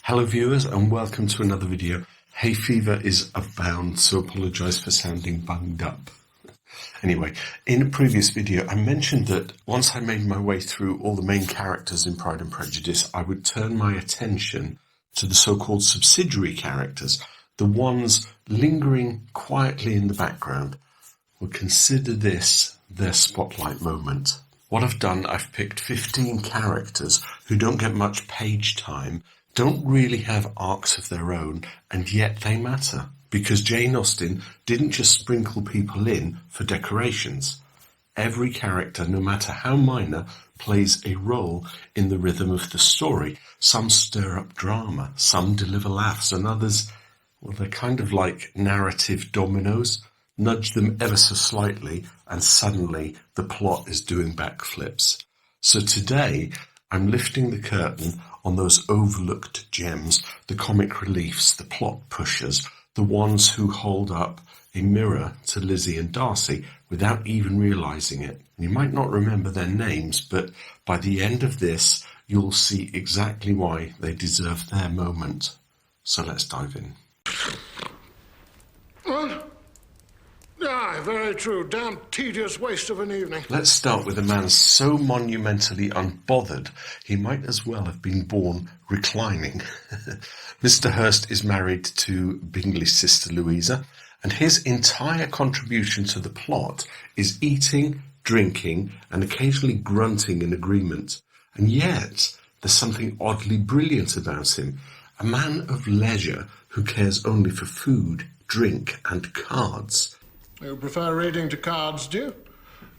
Hello viewers and welcome to another video. Hay fever is abound, so apologise for sounding bunged up. Anyway, in a previous video I mentioned that once I made my way through all the main characters in Pride and Prejudice, I would turn my attention to the so-called subsidiary characters, the ones lingering quietly in the background. We'll consider this their spotlight moment. What I've done, I've picked 15 characters who don't get much page time, don't really have arcs of their own, and yet they matter, because Jane Austen didn't just sprinkle people in for decorations. Every character, no matter how minor, plays a role in the rhythm of the story. Some stir up drama, some deliver laughs, and others, well, they're kind of like narrative dominoes. Nudge them ever so slightly, and suddenly the plot is doing backflips. So today, I'm lifting the curtain on those overlooked gems, the comic reliefs, the plot pushers, the ones who hold up a mirror to Lizzie and Darcy without even realising it. And you might not remember their names, but by the end of this, you'll see exactly why they deserve their moment. So let's dive in. Aye, very true. Damn tedious waste of an evening. Let's start with a man so monumentally unbothered, he might as well have been born reclining. Mr. Hurst is married to Bingley's sister Louisa, and his entire contribution to the plot is eating, drinking, and occasionally grunting in agreement. And yet, there's something oddly brilliant about him. A man of leisure who cares only for food, drink, and cards. You prefer reading to cards, do you?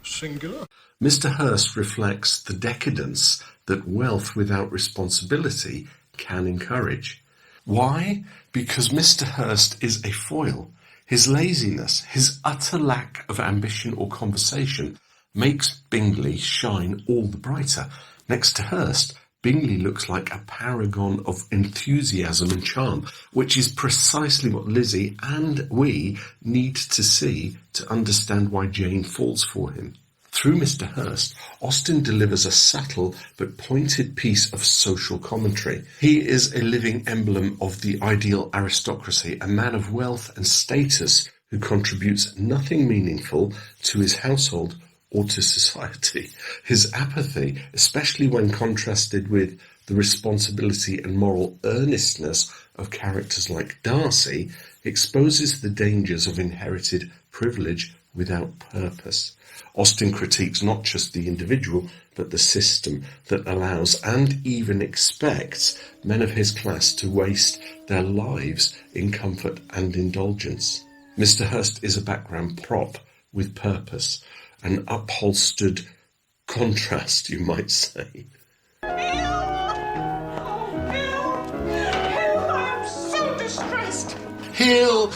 Singular. Mr. Hurst reflects the decadence that wealth without responsibility can encourage. Why? Because Mr. Hurst is a foil. His laziness, his utter lack of ambition or conversation makes Bingley shine all the brighter. Next to Hurst, Bingley looks like a paragon of enthusiasm and charm, which is precisely what Lizzie and we need to see to understand why Jane falls for him. Through Mr. Hurst, Austen delivers a subtle but pointed piece of social commentary. He is a living emblem of the ideal aristocracy, a man of wealth and status who contributes nothing meaningful to his household or to society. His apathy, especially when contrasted with the responsibility and moral earnestness of characters like Darcy, exposes the dangers of inherited privilege without purpose. Austen critiques not just the individual, but the system that allows and even expects men of his class to waste their lives in comfort and indulgence. Mr. Hurst is a background prop with purpose, an upholstered contrast, you might say. Hill, I'm so distressed. Hill!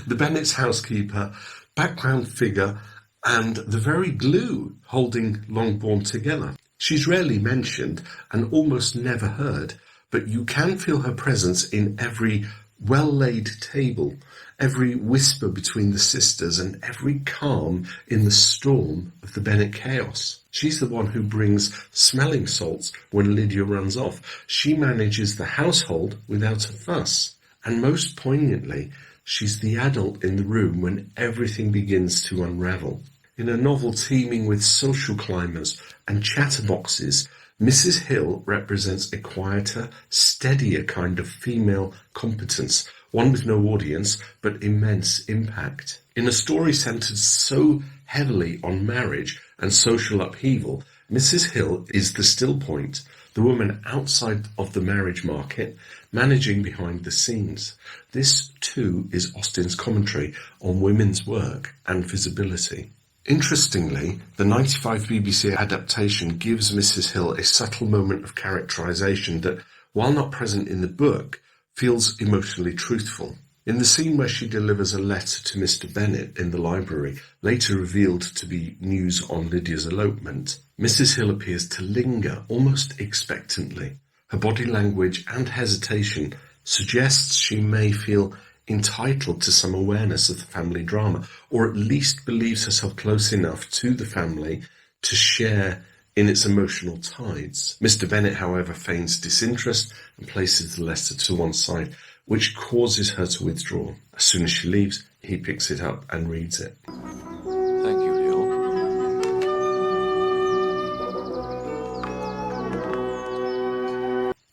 The Bennets' housekeeper, background figure, and the very glue holding Longbourn together. She's rarely mentioned and almost never heard, but you can feel her presence in every well-laid table, every whisper between the sisters, and every calm in the storm of the Bennet chaos. She's the one who brings smelling salts when Lydia runs off. She manages the household without a fuss. And most poignantly, she's the adult in the room when everything begins to unravel. In a novel teeming with social climbers and chatterboxes, Mrs. Hill represents a quieter, steadier kind of female competence, one with no audience but immense impact. In a story centred so heavily on marriage and social upheaval, Mrs. Hill is the still point, the woman outside of the marriage market, managing behind the scenes. This too is Austen's commentary on women's work and visibility. Interestingly, the 95 BBC adaptation gives Mrs. Hill a subtle moment of characterisation that, while not present in the book, feels emotionally truthful. In the scene where she delivers a letter to Mr. Bennet in the library, later revealed to be news on Lydia's elopement, Mrs. Hill appears to linger almost expectantly. Her body language and hesitation suggests she may feel entitled to some awareness of the family drama, or at least believes herself close enough to the family to share in its emotional tides. Mr. Bennet, however, feigns disinterest and places the letter to one side, which causes her to withdraw. As soon as she leaves, he picks it up and reads it. Thank you, Hill.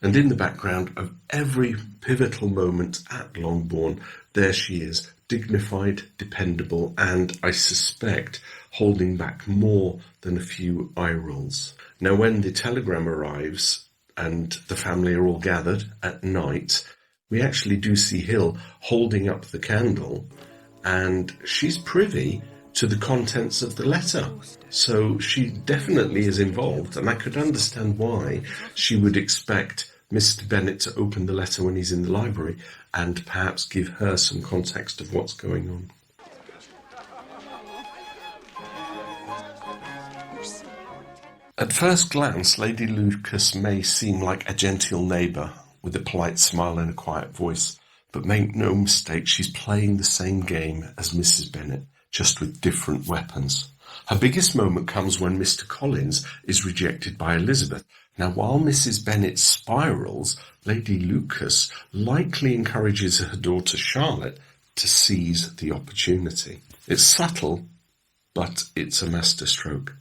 And in the background of every pivotal moment at Longbourn, there she is, dignified, dependable, and, I suspect, holding back more than a few eye rolls. Now, when the telegram arrives and the family are all gathered at night, we actually do see Hill holding up the candle, and she's privy to the contents of the letter. So she definitely is involved, and I could understand why she would expect Mr. Bennet to open the letter when he's in the library and perhaps give her some context of what's going on. At first glance, Lady Lucas may seem like a genteel neighbour with a polite smile and a quiet voice, but make no mistake, she's playing the same game as Mrs. Bennet, just with different weapons. Her biggest moment comes when Mr. Collins is rejected by Elizabeth. Now, while Mrs. Bennet spirals, Lady Lucas likely encourages her daughter Charlotte to seize the opportunity. It's subtle, but it's a masterstroke.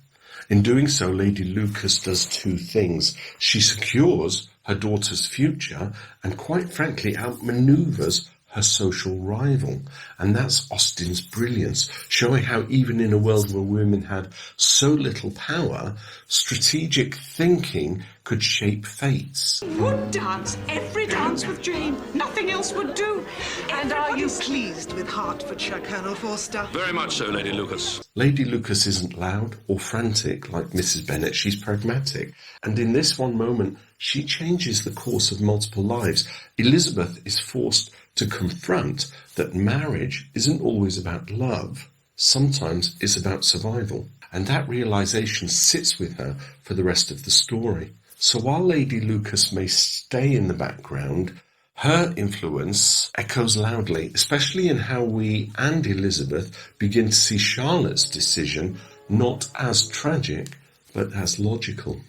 In doing so, Lady Lucas does two things. She secures her daughter's future and, quite frankly, outmaneuvers her social rival. And that's Austen's brilliance, showing how even in a world where women had so little power, strategic thinking could shape fates. Would dance every dance with Jane. Nothing else would do. And are you pleased with Hertfordshire, Colonel Forster? Very much so, Lady Lucas. Lady Lucas isn't loud or frantic like Mrs. Bennet. She's pragmatic. And in this one moment, she changes the course of multiple lives. Elizabeth is forced to confront that marriage isn't always about love. Sometimes it's about survival. And that realization sits with her for the rest of the story. So while Lady Lucas may stay in the background, her influence echoes loudly, especially in how we and Elizabeth begin to see Charlotte's decision not as tragic, but as logical.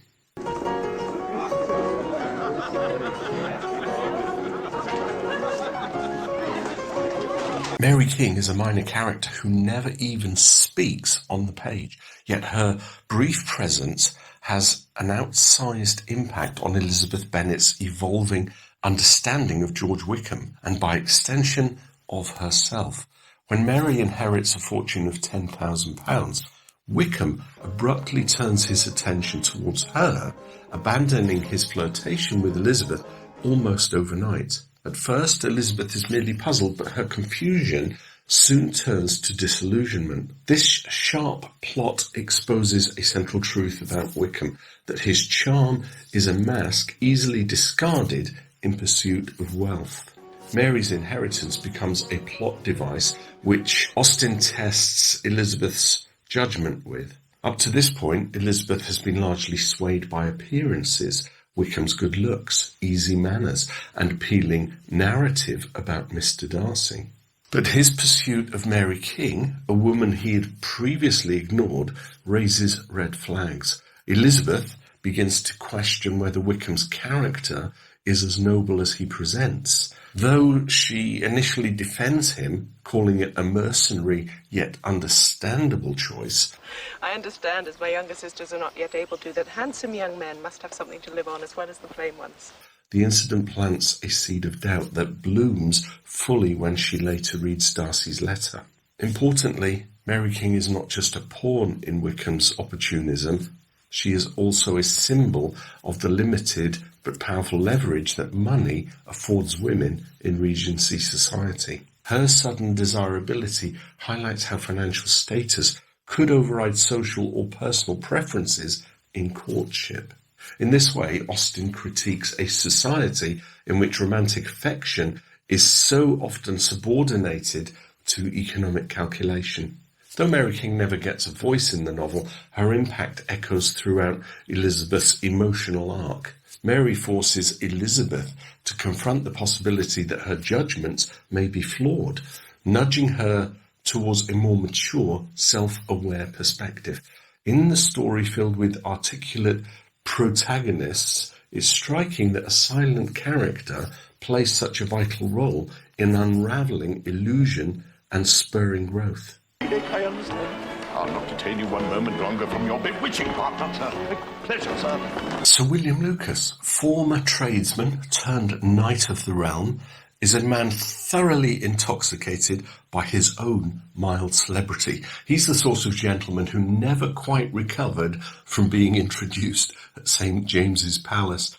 Mary King is a minor character who never even speaks on the page, yet her brief presence has an outsized impact on Elizabeth Bennet's evolving understanding of George Wickham, and by extension of herself. When Mary inherits a fortune of £10,000, Wickham abruptly turns his attention towards her, abandoning his flirtation with Elizabeth almost overnight. At first, Elizabeth is merely puzzled, but her confusion soon turns to disillusionment. This sharp plot exposes a central truth about Wickham, that his charm is a mask easily discarded in pursuit of wealth. Mary's inheritance becomes a plot device which Austen tests Elizabeth's judgment with. Up to this point, Elizabeth has been largely swayed by appearances, Wickham's good looks, easy manners, and appealing narrative about Mr. Darcy. But his pursuit of Mary King, a woman he had previously ignored, raises red flags. Elizabeth begins to question whether Wickham's character is as noble as he presents. Though she initially defends him, calling it a mercenary yet understandable choice. I understand, as my younger sisters are not yet able to, that handsome young men must have something to live on as well as the plain ones. The incident plants a seed of doubt that blooms fully when she later reads Darcy's letter. Importantly, Mary King is not just a pawn in Wickham's opportunism, she is also a symbol of the limited but powerful leverage that money affords women in Regency society. Her sudden desirability highlights how financial status could override social or personal preferences in courtship. In this way, Austen critiques a society in which romantic affection is so often subordinated to economic calculation. Though Mary King never gets a voice in the novel, her impact echoes throughout Elizabeth's emotional arc. Mary forces Elizabeth to confront the possibility that her judgments may be flawed, nudging her towards a more mature, self-aware perspective. In the story filled with articulate protagonists, it's striking that a silent character plays such a vital role in unravelling illusion and spurring growth. I understand. I'll not detain you one moment longer from your bewitching partner, sir. With pleasure, sir. Sir William Lucas, former tradesman turned knight of the realm, is a man thoroughly intoxicated by his own mild celebrity. He's the sort of gentleman who never quite recovered from being introduced at St. James's Palace.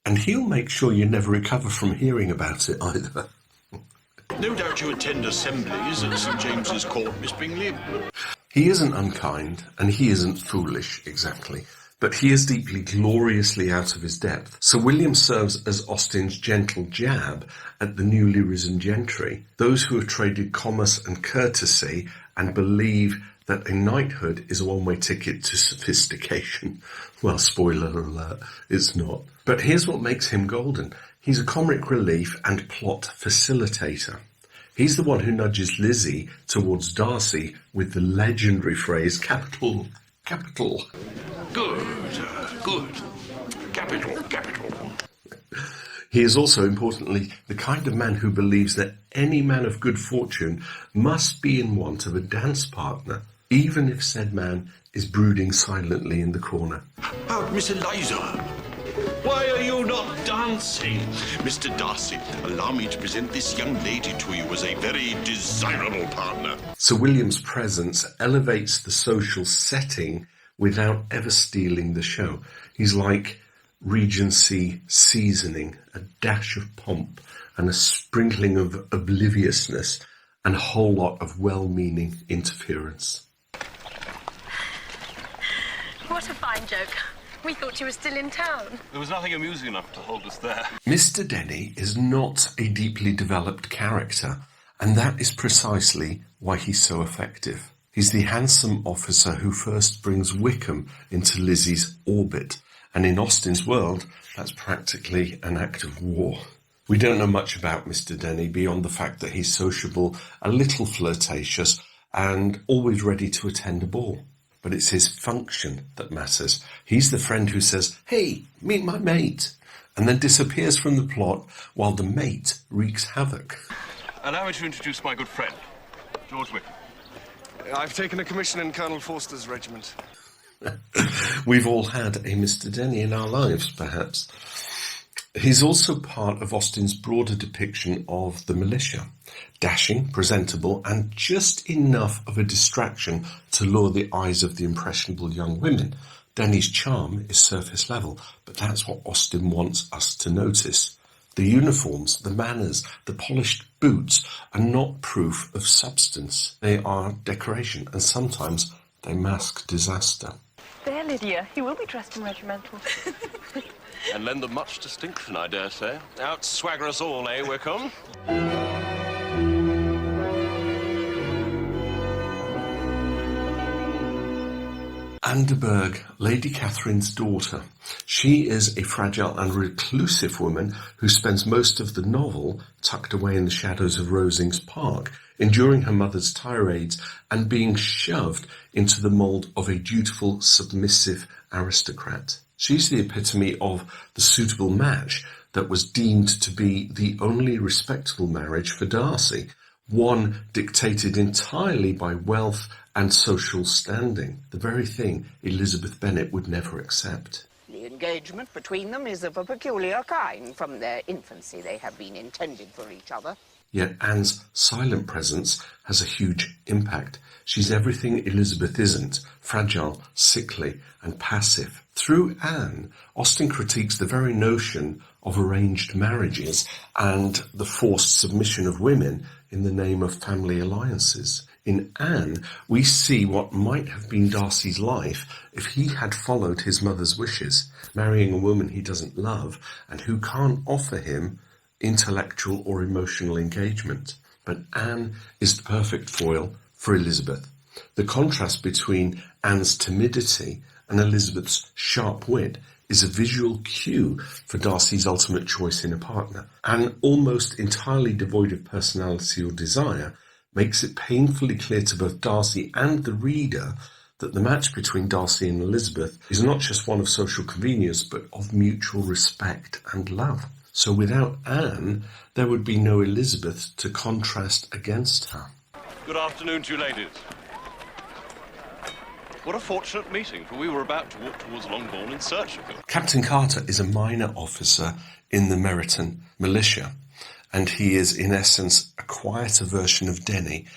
And he'll make sure you never recover from hearing about it either. No doubt you attend assemblies at St. James's Court, Miss Bingley. He isn't unkind, and he isn't foolish, exactly. But he is deeply, gloriously out of his depth. Sir William serves as Austen's gentle jab at the newly risen gentry, those who have traded commerce and courtesy and believe that a knighthood is a one-way ticket to sophistication. Well, spoiler alert, it's not. But here's what makes him golden. He's a comic relief and plot facilitator. He's the one who nudges Lizzie towards Darcy with the legendary phrase, capital, capital. Good. Capital. He is also, importantly, the kind of man who believes that any man of good fortune must be in want of a dance partner, even if said man is brooding silently in the corner. About Miss Eliza. Why are you not dancing? Mr. Darcy, allow me to present this young lady to you as a very desirable partner. Sir William's presence elevates the social setting without ever stealing the show. He's like Regency seasoning, a dash of pomp and a sprinkling of obliviousness and a whole lot of well-meaning interference. What a fine joke. We thought you were still in town. There was nothing amusing enough to hold us there. Mr. Denny is not a deeply developed character, and that is precisely why he's so effective. He's the handsome officer who first brings Wickham into Lizzie's orbit, and in Austen's world, that's practically an act of war. We don't know much about Mr. Denny beyond the fact that he's sociable, a little flirtatious, and always ready to attend a ball. But it's his function that matters. He's the friend who says, "Hey, meet my mate," and then disappears from the plot while the mate wreaks havoc. Allow me to introduce my good friend, George Wickham. I've taken a commission in Colonel Forster's regiment. We've all had a Mr. Denny in our lives, perhaps. He's also part of Austen's broader depiction of the militia. Dashing, presentable, and just enough of a distraction to lure the eyes of the impressionable young women. Denny's charm is surface level, but that's what Austen wants us to notice. The uniforms, the manners, the polished boots are not proof of substance. They are decoration, and sometimes they mask disaster. There, Lydia. He will be dressed in regimental. And lend them much distinction, I dare say. Out-swagger us all, eh, Wickham? Anne de Bourgh, Lady Catherine's daughter. She is a fragile and reclusive woman who spends most of the novel tucked away in the shadows of Rosings Park, enduring her mother's tirades and being shoved into the mould of a dutiful, submissive aristocrat. She's the epitome of the suitable match that was deemed to be the only respectable marriage for Darcy, one dictated entirely by wealth and social standing, the very thing Elizabeth Bennet would never accept. The engagement between them is of a peculiar kind. From their infancy they have been intended for each other. Yet Anne's silent presence has a huge impact. She's everything Elizabeth isn't, fragile, sickly, and passive. Through Anne, Austen critiques the very notion of arranged marriages and the forced submission of women in the name of family alliances. In Anne, we see what might have been Darcy's life if he had followed his mother's wishes, marrying a woman he doesn't love and who can't offer him intellectual or emotional engagement. But Anne is the perfect foil for Elizabeth. The contrast between Anne's timidity and Elizabeth's sharp wit is a visual cue for Darcy's ultimate choice in a partner. Anne, almost entirely devoid of personality or desire, makes it painfully clear to both Darcy and the reader that the match between Darcy and Elizabeth is not just one of social convenience, but of mutual respect and love. So without Anne, there would be no Elizabeth to contrast against her. Good afternoon to you, ladies. What a fortunate meeting, for we were about to walk towards Longbourn in search of you. Captain Carter is a minor officer in the Meryton militia, and he is in essence a quieter version of Denny.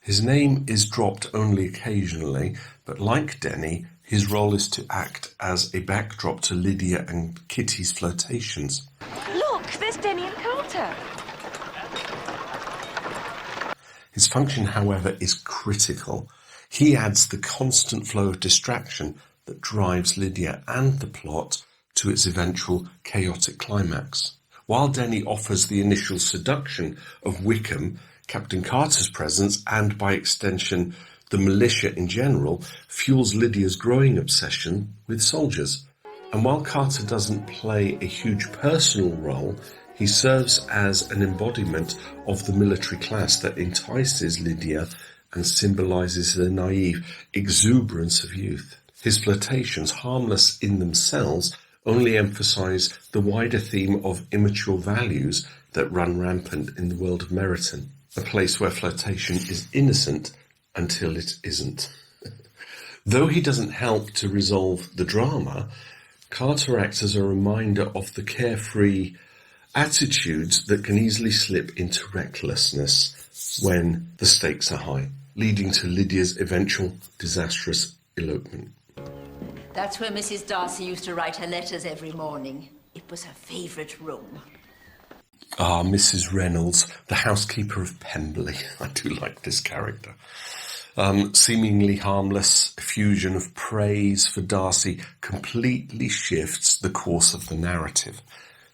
His name is dropped only occasionally, but like Denny, his role is to act as a backdrop to Lydia and Kitty's flirtations. Look, there's Denny and Carter. His function, however, is critical. He adds the constant flow of distraction that drives Lydia and the plot to its eventual chaotic climax. While Denny offers the initial seduction of Wickham, Captain Carter's presence, and by extension the militia in general, fuels Lydia's growing obsession with soldiers. And while Carter doesn't play a huge personal role, he serves as an embodiment of the military class that entices Lydia and symbolises the naive exuberance of youth. His flirtations, harmless in themselves, only emphasise the wider theme of immature values that run rampant in the world of Meryton, a place where flirtation is innocent until it isn't. Though he doesn't help to resolve the drama, Carter acts as a reminder of the carefree attitudes that can easily slip into recklessness when the stakes are high, leading to Lydia's eventual disastrous elopement. That's where Mrs. Darcy used to write her letters every morning. It was her favourite room. Ah, Mrs. Reynolds, the housekeeper of Pemberley. I do like this character. Seemingly harmless effusion of praise for Darcy completely shifts the course of the narrative.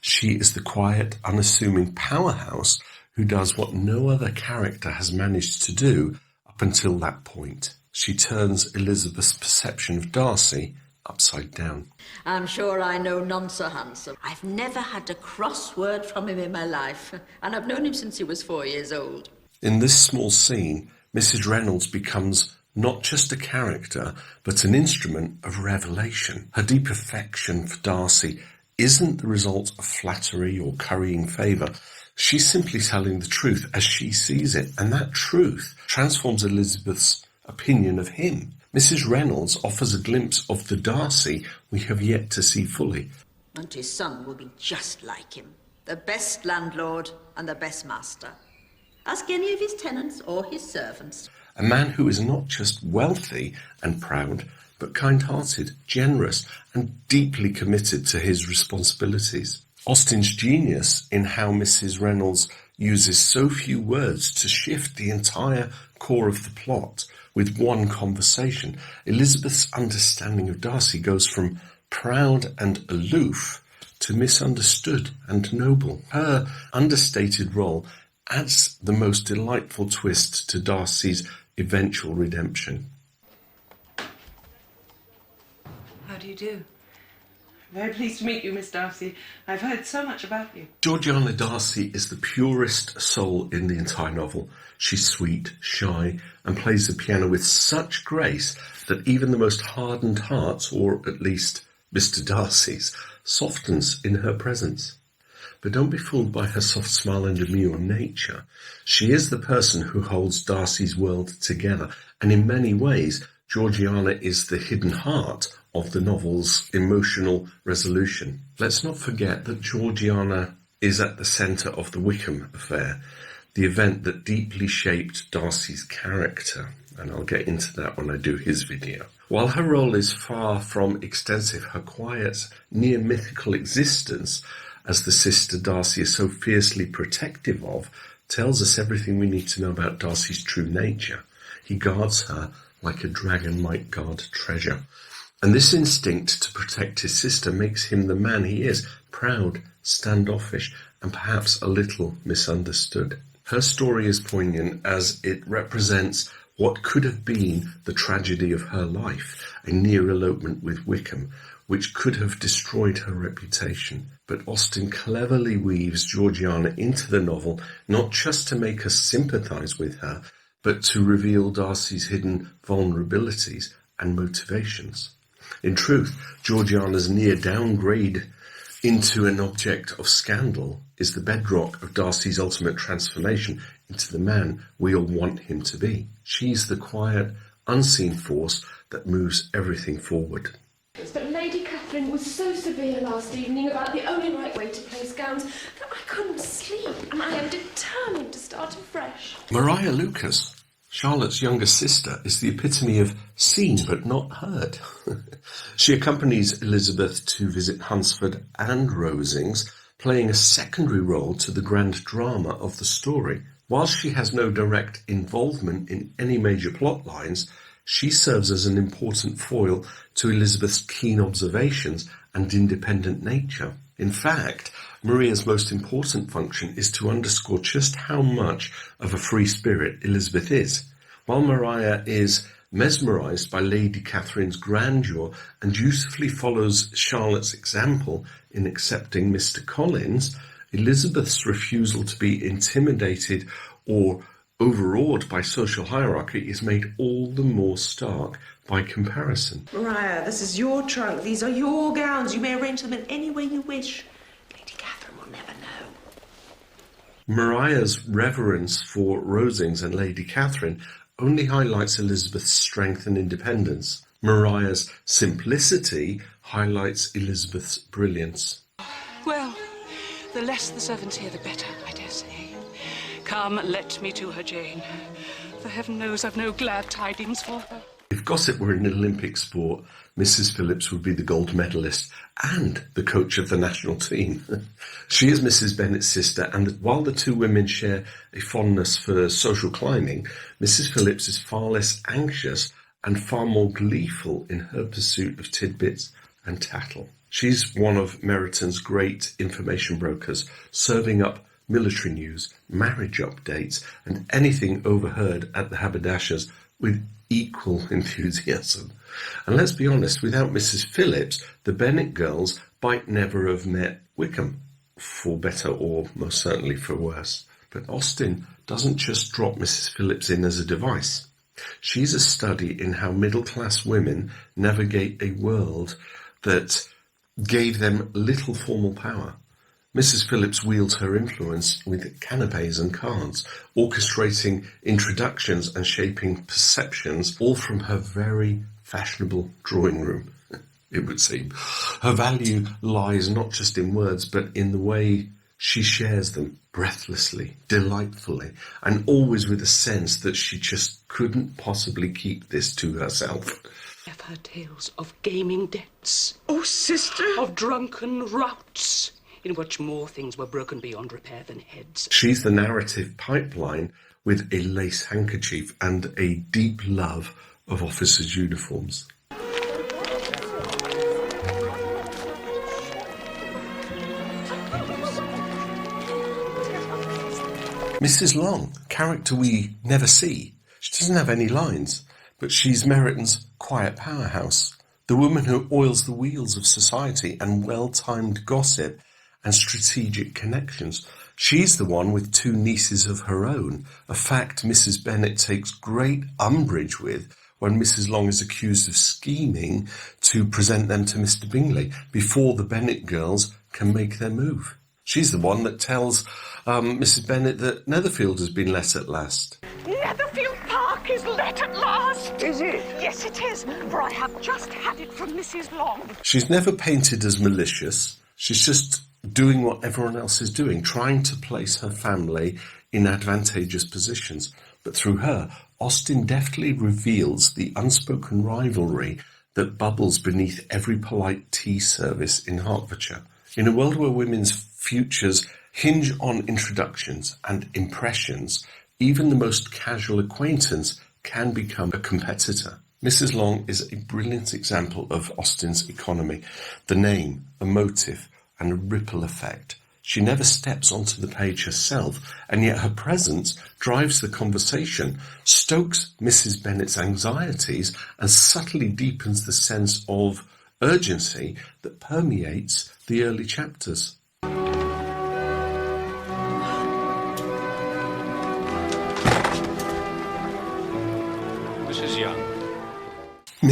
She is the quiet, unassuming powerhouse who does what no other character has managed to do up until that point. She turns Elizabeth's perception of Darcy upside down. I'm sure I know none so handsome. I've never had a cross word from him in my life, and I've known him since he was 4 years old. In this small scene, Mrs. Reynolds becomes not just a character, but an instrument of revelation. Her deep affection for Darcy isn't the result of flattery or currying favour. She's simply telling the truth as she sees it, and that truth transforms Elizabeth's opinion of him. Mrs. Reynolds offers a glimpse of the Darcy we have yet to see fully. And his son will be just like him. The best landlord and the best master. Ask any of his tenants or his servants. A man who is not just wealthy and proud, but kind-hearted, generous, and deeply committed to his responsibilities. Austen's genius in how Mrs. Reynolds uses so few words to shift the entire core of the plot with one conversation. Elizabeth's understanding of Darcy goes from proud and aloof to misunderstood and noble. Her understated role adds the most delightful twist to Darcy's eventual redemption. How do you do? Very pleased to meet you, Miss Darcy. I've heard so much about you. Georgiana Darcy is the purest soul in the entire novel. She's sweet, shy, and plays the piano with such grace that even the most hardened hearts, or at least Mr. Darcy's, softens in her presence. But don't be fooled by her soft smile and demure nature. She is the person who holds Darcy's world together, and in many ways, Georgiana is the hidden heart of the novel's emotional resolution. Let's not forget that Georgiana is at the centre of the Wickham affair, the event that deeply shaped Darcy's character, and I'll get into that when I do his video. While her role is far from extensive, her quiet, near-mythical existence as the sister Darcy is so fiercely protective of tells us everything we need to know about Darcy's true nature. He guards her like a dragon might guard treasure. And this instinct to protect his sister makes him the man he is, proud, standoffish, and perhaps a little misunderstood. Her story is poignant as it represents what could have been the tragedy of her life, a near elopement with Wickham, which could have destroyed her reputation. But Austen cleverly weaves Georgiana into the novel, not just to make us sympathise with her, but to reveal Darcy's hidden vulnerabilities and motivations. In truth, Georgiana's near downgrade into an object of scandal is the bedrock of Darcy's ultimate transformation into the man we all want him to be. She's the quiet, unseen force that moves everything forward. But Lady Catherine was so severe last evening about the only right way to place gowns that I couldn't sleep, and I am determined to start afresh. Maria Lucas, Charlotte's younger sister, is the epitome of seen but not heard. She accompanies Elizabeth to visit Hunsford and Rosings, playing a secondary role to the grand drama of the story. While she has no direct involvement in any major plot lines, she serves as an important foil to Elizabeth's keen observations and independent nature. In fact, Maria's most important function is to underscore just how much of a free spirit Elizabeth is. While Maria is mesmerised by Lady Catherine's grandeur and dutifully follows Charlotte's example in accepting Mr. Collins, Elizabeth's refusal to be intimidated or overawed by social hierarchy is made all the more stark by comparison. Maria, this is your trunk. These are your gowns. You may arrange them in any way you wish. Lady Catherine will never know. Maria's reverence for Rosings and Lady Catherine only highlights Elizabeth's strength and independence. Maria's simplicity highlights Elizabeth's brilliance. Well, the less the servants here, the better, I dare say. Come, let me to her, Jane. For heaven knows I've no glad tidings for her. If gossip were an Olympic sport, Mrs. Phillips would be the gold medalist and the coach of the national team. She is Mrs. Bennet's sister, and while the two women share a fondness for social climbing, Mrs. Phillips is far less anxious and far more gleeful in her pursuit of tidbits and tattle. She's one of Meryton's great information brokers, serving up military news, marriage updates, and anything overheard at the haberdashers with equal enthusiasm. And let's be honest, without Mrs. Phillips, the Bennet girls might never have met Wickham, for better or most certainly for worse. But Austen doesn't just drop Mrs. Phillips in as a device. She's a study in how middle-class women navigate a world that gave them little formal power. Mrs. Phillips wields her influence with canapes and cards, orchestrating introductions and shaping perceptions, all from her very fashionable drawing room, it would seem. Her value lies not just in words, but in the way she shares them, breathlessly, delightfully, and always with a sense that she just couldn't possibly keep this to herself. I've heard tales of gaming debts. Oh, sister! Of drunken routs, in which more things were broken beyond repair than heads. She's the narrative pipeline with a lace handkerchief and a deep love of officers' uniforms. Mrs. Long, character we never see. She doesn't have any lines, but she's Meryton's quiet powerhouse, the woman who oils the wheels of society and well-timed gossip and strategic connections. She's the one with two nieces of her own, a fact Mrs. Bennet takes great umbrage with when Mrs. Long is accused of scheming to present them to Mr. Bingley before the Bennet girls can make their move. She's the one that tells Mrs. Bennet that Netherfield has been let at last. Netherfield Park is let at last! Is it? Yes, it is, for I have just had it from Mrs. Long. She's never painted as malicious. She's just doing what everyone else is doing, trying to place her family in advantageous positions. But through her, Austen deftly reveals the unspoken rivalry that bubbles beneath every polite tea service in Hertfordshire. In a world where women's futures hinge on introductions and impressions, even the most casual acquaintance can become a competitor. Mrs. Long is a brilliant example of Austen's economy, the name, a motive, and a ripple effect. She never steps onto the page herself, and yet her presence drives the conversation, stokes Mrs. Bennet's anxieties, and subtly deepens the sense of urgency that permeates the early chapters. Mrs. Younge.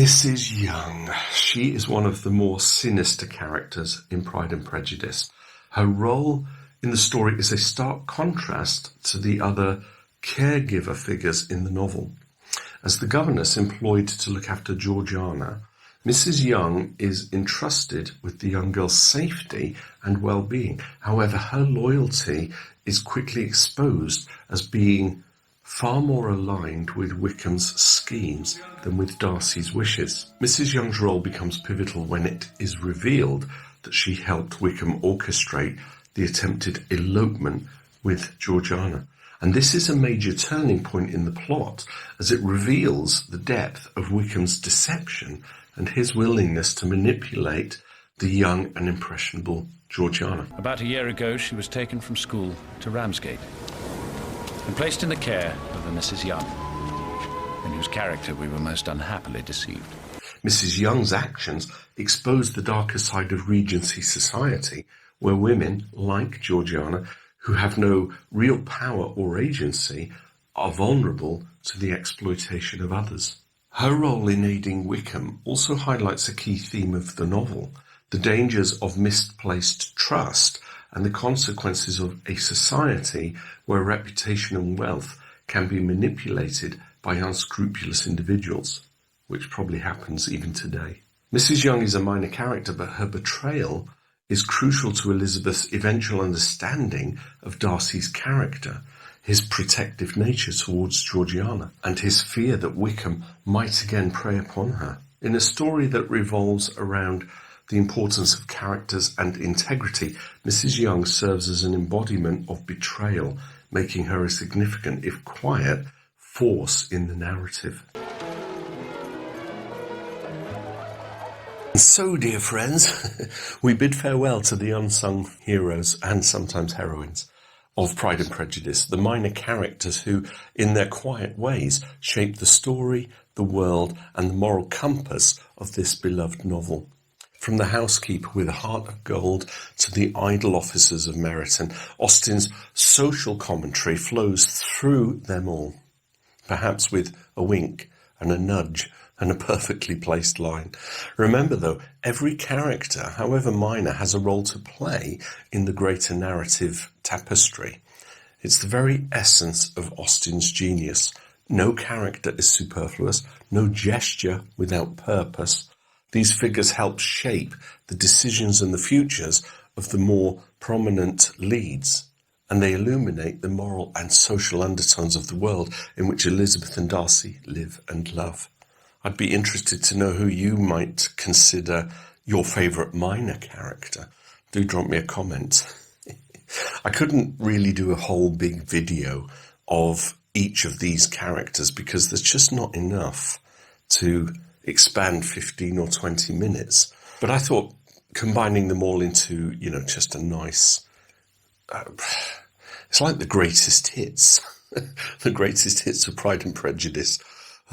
Mrs. Younge. She is one of the more sinister characters in Pride and Prejudice. Her role in the story is a stark contrast to the other caregiver figures in the novel. As the governess employed to look after Georgiana, Mrs. Younge is entrusted with the young girl's safety and well-being. However, her loyalty is quickly exposed as being far more aligned with Wickham's schemes than with Darcy's wishes. Mrs. Younge's role becomes pivotal when it is revealed that she helped Wickham orchestrate the attempted elopement with Georgiana. And this is a major turning point in the plot, as it reveals the depth of Wickham's deception and his willingness to manipulate the young and impressionable Georgiana. About a year ago, she was taken from school to Ramsgate and placed in the care of a Mrs. Younge, in whose character we were most unhappily deceived. Mrs. Younge's actions expose the darker side of Regency society, where women, like Georgiana, who have no real power or agency, are vulnerable to the exploitation of others. Her role in aiding Wickham also highlights a key theme of the novel, the dangers of misplaced trust and the consequences of a society where reputation and wealth can be manipulated by unscrupulous individuals, which probably happens even today. Mrs. Younge is a minor character, but her betrayal is crucial to Elizabeth's eventual understanding of Darcy's character, his protective nature towards Georgiana, and his fear that Wickham might again prey upon her. In a story that revolves around the importance of characters and integrity, Mrs. Younge serves as an embodiment of betrayal, making her a significant, if quiet, force in the narrative. And so, dear friends, we bid farewell to the unsung heroes and sometimes heroines of Pride and Prejudice, the minor characters who, in their quiet ways, shape the story, the world, and the moral compass of this beloved novel. From the housekeeper with a heart of gold to the idle officers of Meryton, Austen's social commentary flows through them all, perhaps with a wink and a nudge and a perfectly placed line. Remember, though, every character, however minor, has a role to play in the greater narrative tapestry. It's the very essence of Austen's genius. No character is superfluous, no gesture without purpose. These figures help shape the decisions and the futures of the more prominent leads, and they illuminate the moral and social undertones of the world in which Elizabeth and Darcy live and love. I'd be interested to know who you might consider your favourite minor character. Do drop me a comment. I couldn't really do a whole big video of each of these characters because there's just not enough to expand 15 or 20 minutes. But I thought combining them all into, just a nice... it's like the greatest hits. The greatest hits of Pride and Prejudice.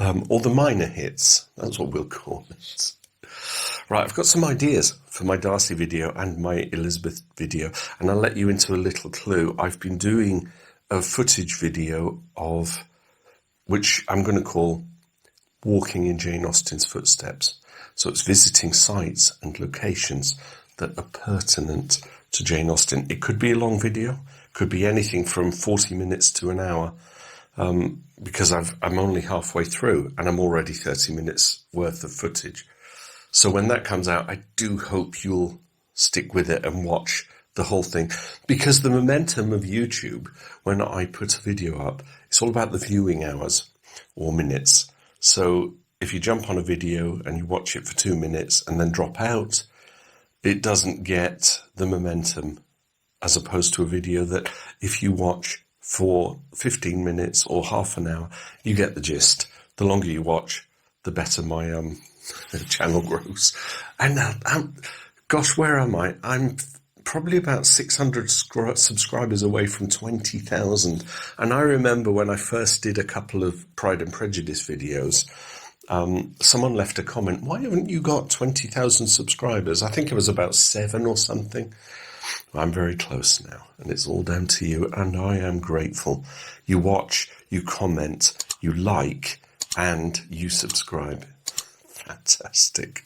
Or the minor hits. That's what we'll call it. Right, I've got some ideas for my Darcy video and my Elizabeth video, and I'll let you into a little clue. I've been doing a footage video of, which I'm going to call Walking in Jane Austen's Footsteps. So it's visiting sites and locations that are pertinent to Jane Austen. It could be a long video, could be anything from 40 minutes to an hour. Because I'm only halfway through and I'm already 30 minutes worth of footage. So when that comes out, I do hope you'll stick with it and watch the whole thing. Because the momentum of YouTube, when I put a video up, it's all about the viewing hours or minutes. So if you jump on a video and you watch it for 2 minutes and then drop out, it doesn't get the momentum, as opposed to a video that if you watch for 15 minutes or half an hour, you get the gist. The longer you watch, the better my channel grows. And gosh, where am I? I'm probably about 600 subscribers away from 20,000. And I remember when I first did a couple of Pride and Prejudice videos, someone left a comment, why haven't you got 20,000 subscribers? I think it was about 7 or something. I'm very close now, and it's all down to you, and I am grateful. You watch, you comment, you like, and you subscribe. Fantastic.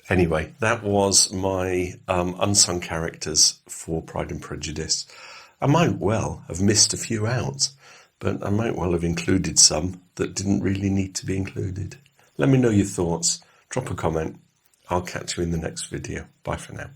Anyway, that was my unsung characters for Pride and Prejudice. I might well have missed a few out, but I might well have included some that didn't really need to be included. Let me know your thoughts. Drop a comment. I'll catch you in the next video. Bye for now.